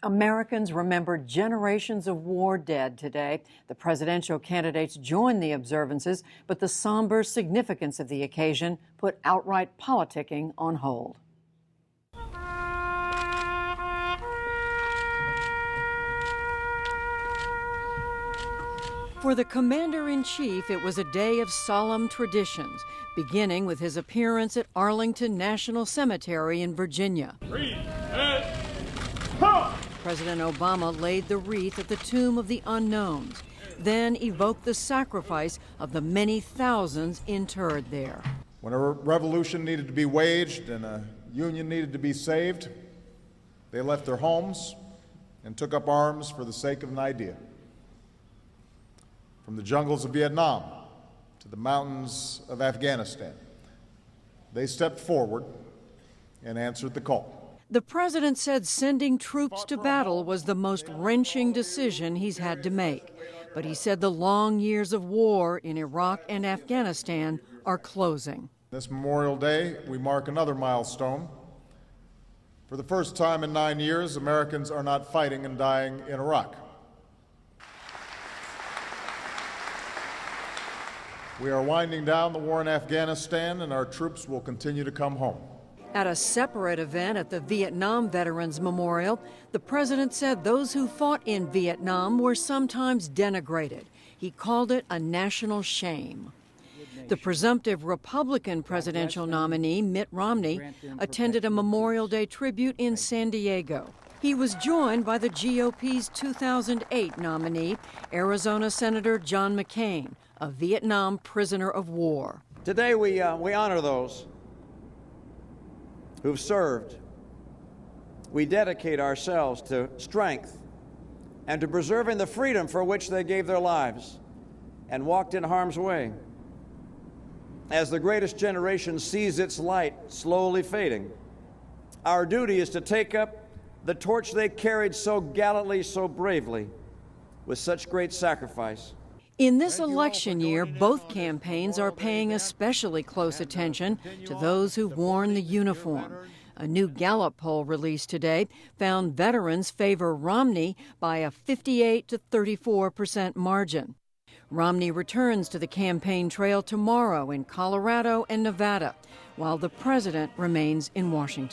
Americans remember generations of war dead today. The presidential candidates joined the observances, but the somber significance of the occasion put outright politicking on hold. For the commander-in-chief, it was a day of solemn traditions, beginning with his appearance at Arlington National Cemetery in Virginia. President Obama laid the wreath at the Tomb of the Unknowns, then evoked the sacrifice of the many thousands interred there. When a revolution needed to be waged and a union needed to be saved, they left their homes and took up arms for the sake of an idea. From the jungles of Vietnam to the mountains of Afghanistan, they stepped forward and answered the call. The president said sending troops to battle was the most wrenching decision he's had to make. But he said the long years of war in Iraq and Afghanistan are closing. This Memorial Day, we mark another milestone. For the first time in 9 years, Americans are not fighting and dying in Iraq. We are winding down the war in Afghanistan, and our troops will continue to come home. At a separate event at the Vietnam Veterans Memorial, the president said those who fought in Vietnam were sometimes denigrated. He called it a national shame. The presumptive Republican presidential nominee, Mitt Romney, attended a Memorial Day tribute in San Diego. He was joined by the GOP's 2008 nominee, Arizona Senator John McCain, a Vietnam prisoner of war. Today we honor those who've served. We dedicate ourselves to strength and to preserving the freedom for which they gave their lives and walked in harm's way. As the greatest generation sees its light slowly fading, our duty is to take up the torch they carried so gallantly, so bravely, with such great sacrifice. In this election year, both campaigns are paying especially close attention to those who've worn the uniform. A new Gallup poll released today found veterans favor Romney by a 58 to 34% margin. Romney returns to the campaign trail tomorrow in Colorado and Nevada, while the president remains in Washington.